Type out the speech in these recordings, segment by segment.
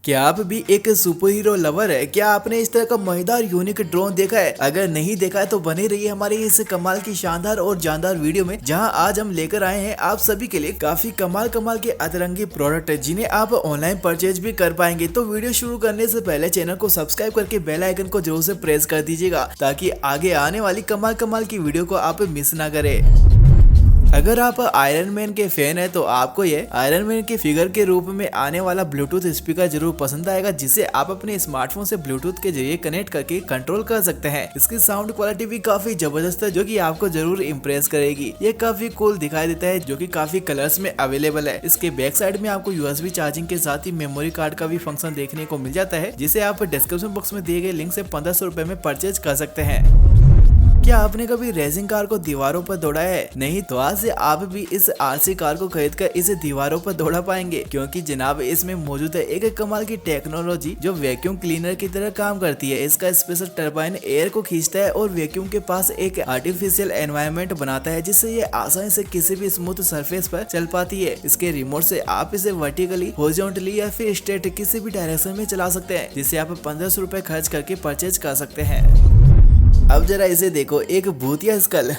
क्या आप भी एक सुपर हीरो लवर है? क्या आपने इस तरह का मजेदार यूनिक ड्रोन देखा है? अगर नहीं देखा है तो बने रहिए हमारी इस कमाल की शानदार और जानदार वीडियो में, जहां आज हम लेकर आए हैं आप सभी के लिए काफी कमाल कमाल के अतरंगी प्रोडक्ट जिन्हें आप ऑनलाइन परचेज भी कर पाएंगे। तो वीडियो शुरू करने से पहले चैनल को सब्सक्राइब करके बेल आइकन को जरूर से प्रेस कर दीजिएगा, ताकि आगे आने वाली कमाल कमाल की वीडियो को आप मिस ना करें। अगर आप आयरन मैन के फैन है तो आपको ये आयरन मैन के फिगर के रूप में आने वाला ब्लूटूथ स्पीकर जरूर पसंद आएगा, जिसे आप अपने स्मार्टफोन से ब्लूटूथ के जरिए कनेक्ट करके कंट्रोल कर सकते हैं। इसकी साउंड क्वालिटी भी काफी जबरदस्त है, जो कि आपको जरूर इम्प्रेस करेगी। ये काफी कूल दिखाई देता है, जो कि काफी कलर्स में अवेलेबल है। इसके बैक साइड में आपको यूएसबी चार्जिंग के साथ ही मेमोरी कार्ड का भी फंक्शन देखने को मिल जाता है, जिसे आप डिस्क्रिप्शन बॉक्स में दिए गए लिंक से 1500 रुपए में परचेज कर सकते हैं। क्या आपने कभी रेसिंग कार को दीवारों पर दौड़ाया है? नहीं तो आज से आप भी इस आरसी कार को खरीद कर इसे दीवारों पर दौड़ा पाएंगे, क्योंकि जनाब इसमें मौजूद है एक कमाल की टेक्नोलॉजी जो वैक्यूम क्लीनर की तरह काम करती है। इसका स्पेशल टरबाइन एयर को खींचता है और वैक्यूम के पास एक आर्टिफिशियल एनवायरनमेंट बनाता है, जिससे ये आसानी से किसी भी स्मूथ सरफेस पर चल पाती है। इसके रिमोट से आप इसे वर्टिकली, हॉरिजॉन्टली या फिर स्ट्रेट किसी भी डायरेक्शन में चला सकते हैं, जिसे आप 1500 रुपए खर्च करके परचेज कर सकते हैं। अब जरा इसे देखो, एक भूतिया स्कल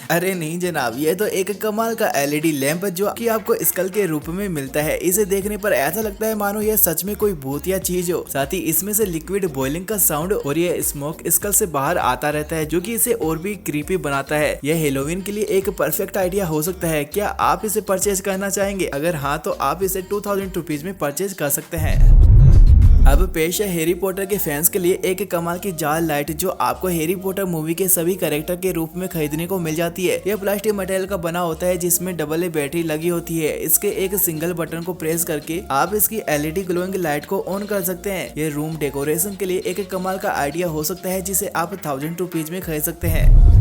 अरे नहीं जनाब, ये तो एक कमाल का एलईडी लैंप है, जो कि आपको स्कल के रूप में मिलता है। इसे देखने पर ऐसा लगता है मानो ये सच में कोई भूतिया चीज हो। साथ ही इसमें से लिक्विड बॉइलिंग का साउंड और ये स्मोक स्कल से बाहर आता रहता है, जो कि इसे और भी क्रीपी बनाता है। यह हेलोवीन के लिए एक परफेक्ट आइडिया हो सकता है। क्या आप इसे परचेज करना चाहेंगे? अगर हाँ तो आप इसे 2000 रुपीज में परचेज कर सकते हैं। अब पेश है हैरी पॉटर के फैंस के लिए एक कमाल की जाल लाइट, जो आपको हैरी पॉटर मूवी के सभी कैरेक्टर के रूप में खरीदने को मिल जाती है। यह प्लास्टिक मटेरियल का बना होता है, जिसमें डबल ए बैटरी लगी होती है। इसके एक सिंगल बटन को प्रेस करके आप इसकी एलईडी ग्लोइंग लाइट को ऑन कर सकते हैं। यह रूम डेकोरेशन के लिए एक कमाल का आइडिया हो सकता है, जिसे आप 1000 रुपीज में खरीद सकते हैं।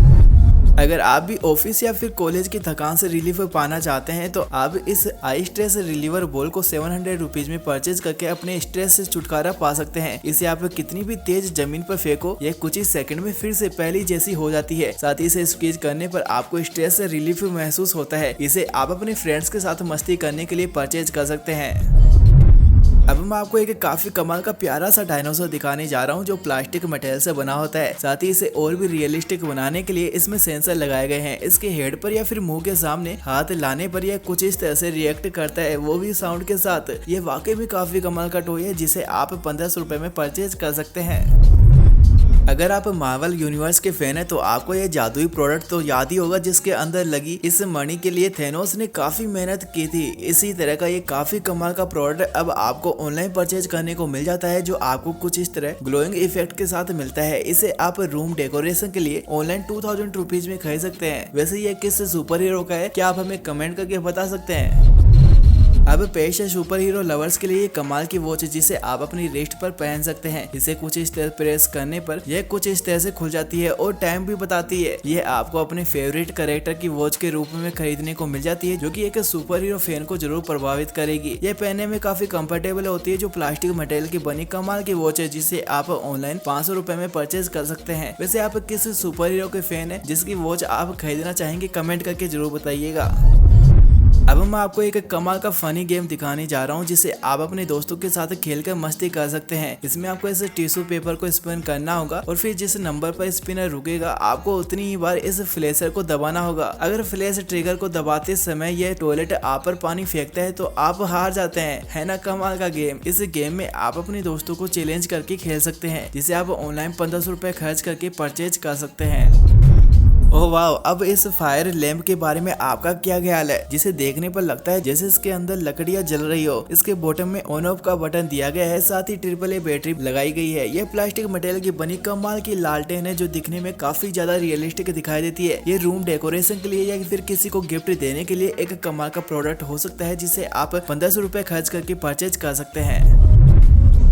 अगर आप भी ऑफिस या फिर कॉलेज की थकान से रिलीफ पाना चाहते हैं तो आप इस आई स्ट्रेस रिलीवर बॉल को 700 रुपीज में परचेज करके अपने स्ट्रेस से छुटकारा पा सकते हैं। इसे आप कितनी भी तेज जमीन पर फेंको, यह कुछ ही सेकंड में फिर से पहली जैसी हो जाती है। साथ ही इसे स्क्वीज करने पर आपको स्ट्रेस से रिलीफ महसूस होता है। इसे आप अपने फ्रेंड्स के साथ मस्ती करने के लिए परचेज कर सकते हैं। अब मैं आपको एक काफी कमाल का प्यारा सा डायनासोर दिखाने जा रहा हूँ, जो प्लास्टिक मटेरियल से बना होता है। साथ ही इसे और भी रियलिस्टिक बनाने के लिए इसमें सेंसर लगाए गए हैं। इसके हेड पर या फिर मुंह के सामने हाथ लाने पर यह कुछ इस तरह से रिएक्ट करता है, वो भी साउंड के साथ। ये वाकई में काफी कमाल का टॉय है, जिसे आप 1500 रुपए में परचेज कर सकते हैं। अगर आप मार्वल यूनिवर्स के फैन है तो आपको यह जादुई प्रोडक्ट तो याद ही होगा, जिसके अंदर लगी इस मणि के लिए थेनोस ने काफी मेहनत की थी। इसी तरह का ये काफी कमाल का प्रोडक्ट अब आपको ऑनलाइन परचेज करने को मिल जाता है, जो आपको कुछ इस तरह ग्लोइंग इफेक्ट के साथ मिलता है। इसे आप रूम डेकोरेशन के लिए ऑनलाइन 2000 रुपीज में खरीद सकते हैं। वैसे ये किस सुपर हीरो का है, क्या आप हमें कमेंट करके बता सकते हैं? अब पेश है सुपर हीरो लवर्स के लिए कमाल की वॉच, जिसे आप अपनी रिस्ट पर पहन सकते हैं। इसे कुछ इस तरह प्रेस करने पर यह कुछ इस तरह से खुल जाती है और टाइम भी बताती है। यह आपको अपने फेवरेट कैरेक्टर की वॉच के रूप में खरीदने को मिल जाती है, जो कि एक सुपर हीरो फैन को जरूर प्रभावित करेगी। यह पहनने में काफी कंफर्टेबल होती है। जो प्लास्टिक मटेरियल की बनी कमाल की वॉच है, जिसे आप ऑनलाइन 500 रुपए में परचेज कर सकते हैं। वैसे आप किस सुपर हीरो के फैन है जिसकी वॉच आप खरीदना चाहेंगे? कमेंट करके जरूर बताइएगा। अब मैं आपको एक कमाल का फनी गेम दिखाने जा रहा हूँ, जिसे आप अपने दोस्तों के साथ खेलकर मस्ती कर सकते हैं। इसमें आपको इस टिश्यू पेपर को स्पिन करना होगा और फिर जिस नंबर पर स्पिनर रुकेगा आपको उतनी ही बार इस फ्लैशर को दबाना होगा। अगर फ्लैश ट्रिगर को दबाते समय यह टॉयलेट आप पर पानी फेंकता है तो आप हार जाते हैं। है ना कमाल का गेम? इस गेम में आप अपने दोस्तों को चैलेंज करके खेल सकते हैं, जिसे आप ऑनलाइन 1500 रुपए खर्च करके परचेज कर सकते हैं। ओह वाह, अब इस फायर लैंप के बारे में आपका क्या ख्याल है, जिसे देखने पर लगता है जैसे इसके अंदर लकड़ियां जल रही हो। इसके बॉटम में ऑन ऑफ का बटन दिया गया है, साथ ही ट्रिपल ए बैटरी लगाई गई है। यह प्लास्टिक मटेरियल की बनी कमाल की लालटेन है, जो दिखने में काफी ज्यादा रियलिस्टिक दिखाई देती है। ये रूम डेकोरेशन के लिए या फिर किसी को गिफ्ट देने के लिए एक कमाल का प्रोडक्ट हो सकता है, जिसे आप 1500 रुपए खर्च करके परचेज कर सकते हैं।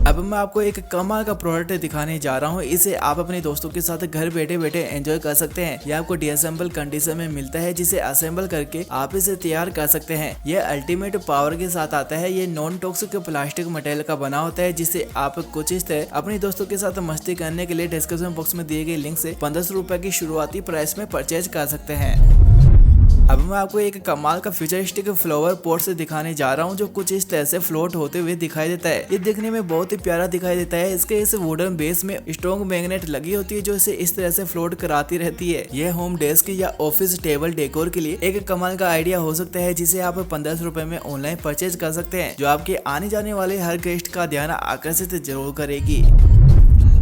अब मैं आपको एक कमाल का प्रोडक्ट दिखाने जा रहा हूँ। इसे आप अपने दोस्तों के साथ घर बैठे बैठे एंजॉय कर सकते हैं। यह आपको डिसेंबल कंडीशन में मिलता है, जिसे असेंबल करके आप इसे तैयार कर सकते हैं। यह अल्टीमेट पावर के साथ आता है। ये नॉन टॉक्सिक प्लास्टिक मटेरियल का बना होता है, जिसे आप कुछ इस तरह अपने दोस्तों के साथ मस्ती करने के लिए डिस्क्रिप्शन बॉक्स में दिए गए लिंक से 1500 रुपए की शुरुआती प्राइस में परचेज कर सकते हैं। अब मैं आपको एक कमाल का फ्यूचरिस्टिक फ्लावर पॉट से दिखाने जा रहा हूँ जो कुछ इस तरह से फ्लोट होते हुए दिखाई देता है। ये दिखने में बहुत ही प्यारा दिखाई देता है। इसके इस वुडन बेस में स्ट्रॉन्ग मैग्नेट लगी होती है जो इसे इस तरह से फ्लोट कराती रहती है। ये होम डेस्क या ऑफिस टेबल डेकोर के लिए एक कमाल का आइडिया हो सकता है जिसे आप 1500 रुपए में ऑनलाइन परचेज कर सकते हैं, जो आपके आने जाने वाले हर गेस्ट का ध्यान आकर्षित जरूर करेगी।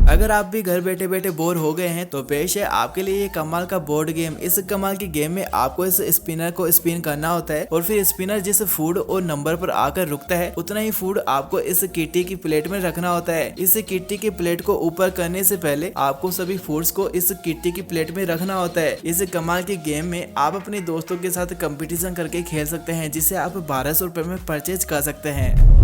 अगर आप भी घर बैठे बैठे बोर हो गए हैं तो पेश है आपके लिए ये कमाल का बोर्ड गेम। इस कमाल की गेम में आपको इस स्पिनर को स्पिन करना होता है और फिर स्पिनर जिस फूड और नंबर पर आकर रुकता है उतना ही फूड आपको इस किट्टी की प्लेट में रखना होता है। इस किट्टी की प्लेट को ऊपर करने से पहले आपको सभी फूड्स को इस किट्टी की प्लेट में रखना होता है। इस कमाल की गेम में आप अपने दोस्तों के साथ कंपटीशन करके खेल सकते हैं जिसे आप 1200 रुपए में परचेज कर सकते हैं।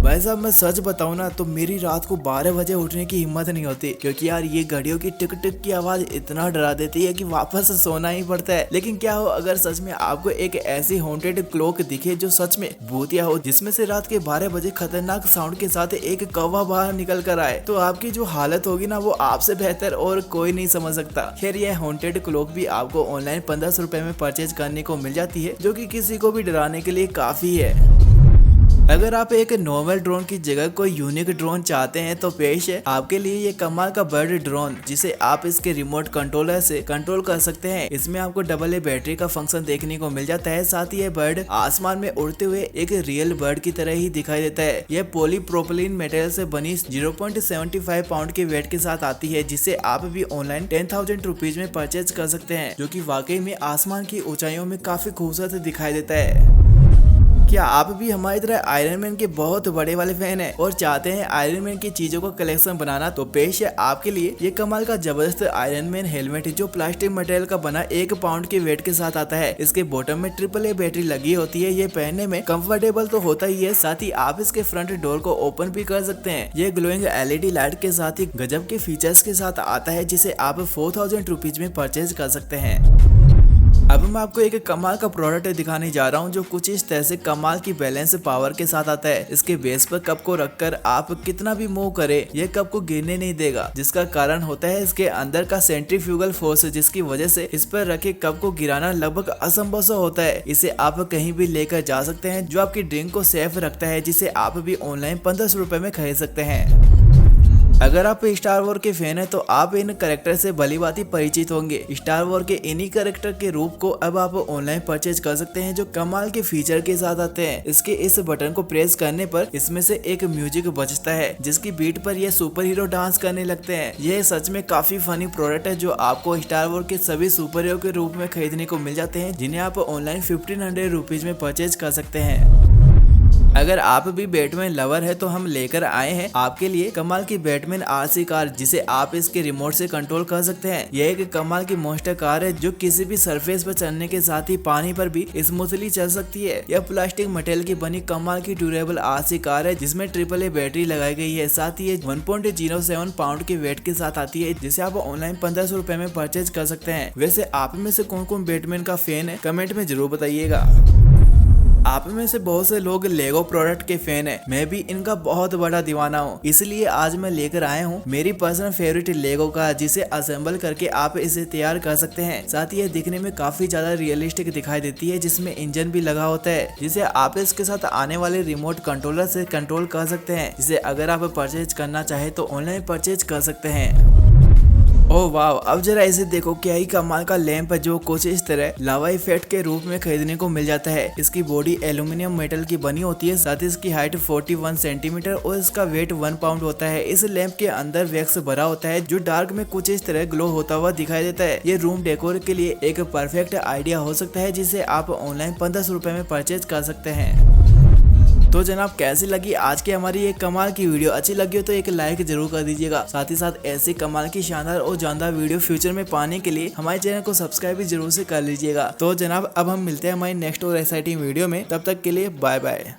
भाई साहब मैं सच बताऊं ना तो मेरी रात को 12 बजे उठने की हिम्मत नहीं होती, क्योंकि यार ये घड़ियों की टिक टिक की आवाज इतना डरा देती है कि वापस सोना ही पड़ता है। लेकिन क्या हो अगर सच में आपको एक ऐसी हॉन्टेड क्लॉक दिखे जो सच में भूतिया हो, जिसमें से रात के 12 बजे खतरनाक साउंड के साथ एक कौवा बाहर निकल कर आए, तो आपकी जो हालत होगी ना वो आपसे बेहतर और कोई नहीं समझ सकता। खैर यह हॉन्टेड क्लॉक भी आपको ऑनलाइन 1500 रुपए में परचेज करने को मिल जाती है, जो कि किसी को भी डराने के लिए काफी है। अगर आप एक नॉर्मल ड्रोन की जगह कोई यूनिक ड्रोन चाहते हैं तो पेश है आपके लिए ये कमाल का बर्ड ड्रोन, जिसे आप इसके रिमोट कंट्रोलर से कंट्रोल कर सकते हैं। इसमें आपको डबल ए बैटरी का फंक्शन देखने को मिल जाता है। साथ ही ये बर्ड आसमान में उड़ते हुए एक रियल बर्ड की तरह ही दिखाई देता है। यह पॉलीप्रोपिलीन मटेरियल से बनी 0.75 पाउंड के वेट के साथ आती है, जिसे आप भी ऑनलाइन 10,000 रुपीज में परचेज कर सकते हैं, जो कि वाकई में आसमान की ऊंचाइयों में काफी खूबसूरत दिखाई देता है। क्या आप भी हमारी तरह आयरन मैन के बहुत बड़े वाले फैन हैं और चाहते हैं आयरन मैन की चीजों का कलेक्शन बनाना, तो पेश है आपके लिए ये कमाल का जबरदस्त आयरन मैन हेलमेट जो प्लास्टिक मटेरियल का बना 1 पाउंड के वेट के साथ आता है। इसके बॉटम में AAA बैटरी लगी होती है। ये पहनने में कंफर्टेबल तो होता ही है, साथ ही आप इसके फ्रंट डोर को ओपन भी कर सकते हैं। ये ग्लोइंग LED लाइट के साथ ही गजब के फीचर्स के साथ आता है, जिसे आप 4000 रुपीज में परचेज कर सकते हैं। अब मैं आपको एक कमाल का प्रोडक्ट दिखाने जा रहा हूं जो कुछ इस तरह से कमाल की बैलेंस पावर के साथ आता है। इसके बेस पर कप को रखकर आप कितना भी मूव करें ये कप को गिरने नहीं देगा, जिसका कारण होता है इसके अंदर का सेंट्रीफ्यूगल फोर्स, जिसकी वजह से इस पर रखे कप को गिराना लगभग असंभव सा होता है। इसे आप कहीं भी लेकर जा सकते हैं, जो आपकी ड्रिंक को सेफ रखता है, जिसे आप भी ऑनलाइन 1500 रुपए में खरीद सकते हैं। अगर आप स्टार वॉर के फैन हैं तो आप इन कैरेक्टर से भलीभांति परिचित होंगे। स्टार वॉर के इन्हीं कैरेक्टर के रूप को अब आप ऑनलाइन परचेज कर सकते हैं, जो कमाल के फीचर के साथ आते हैं। इसके इस बटन को प्रेस करने पर इसमें से एक म्यूजिक बजता है, जिसकी बीट पर ये सुपर हीरो डांस करने लगते हैं। यह सच में काफी फनी प्रोडक्ट है जो आपको स्टार वॉर के सभी सुपर हीरो के रूप में खरीदने को मिल जाते हैं, जिन्हें आप ऑनलाइन 1500 रुपीज में परचेज कर सकते हैं। अगर आप भी बैटमैन लवर है तो हम लेकर आए हैं आपके लिए कमाल की बैटमैन RC कार, जिसे आप इसके रिमोट से कंट्रोल कर सकते हैं। यह एक कमाल की मॉन्स्टर कार है जो किसी भी सरफेस पर चलने के साथ ही पानी पर भी स्मूथली चल सकती है। यह प्लास्टिक मटेरियल की बनी कमाल की ड्यूरेबल RC कार है, जिसमें AAA बैटरी लगाई गई है। साथ ही ये 1.07 पाउंड के वेट के साथ आती है, जिसे आप ऑनलाइन 1500 रुपए में परचेज कर सकते हैं। वैसे आप में से कौन कौन बैटमैन का फैन है कमेंट में जरूर बताइएगा। आप में से बहुत से लोग लेगो प्रोडक्ट के फैन हैं, मैं भी इनका बहुत बड़ा दीवाना हूँ, इसलिए आज मैं लेकर आया हूँ मेरी पर्सनल फेवरेट लेगो कार, जिसे असेंबल करके आप इसे तैयार कर सकते हैं। साथ ही ये दिखने में काफी ज्यादा रियलिस्टिक दिखाई देती है, जिसमें इंजन भी लगा होता है, जिसे आप इसके साथ आने वाले रिमोट कंट्रोलर से कंट्रोल कर सकते हैं, जिसे अगर आप परचेज करना चाहे तो ऑनलाइन परचेज कर सकते हैं। ओह वाह, अब जरा इसे देखो, क्या ही कमाल का लैंप है जो कुछ इस तरह लावा इफेक्ट के रूप में खरीदने को मिल जाता है। इसकी बॉडी एल्यूमिनियम मेटल की बनी होती है, साथ ही इसकी हाइट 41 सेंटीमीटर और इसका वेट 1 पाउंड होता है। इस लैंप के अंदर वैक्स भरा होता है, जो डार्क में कुछ इस तरह ग्लो होता हुआ दिखाई देता है। ये रूम डेकोर के लिए एक परफेक्ट आइडिया हो सकता है, जिसे आप ऑनलाइन 1500 रुपए में परचेज कर सकते हैं। तो जनाब कैसी लगी आज की हमारी ये कमाल की वीडियो? अच्छी लगी हो तो एक लाइक जरूर कर दीजिएगा। साथ ही साथ ऐसी कमाल की शानदार और जानदार वीडियो फ्यूचर में पाने के लिए हमारे चैनल को सब्सक्राइब भी जरूर से कर लीजिएगा। तो जनाब अब हम मिलते हैं हमारी नेक्स्ट और एक्साइटिंग वीडियो में, तब तक के लिए बाय बाय।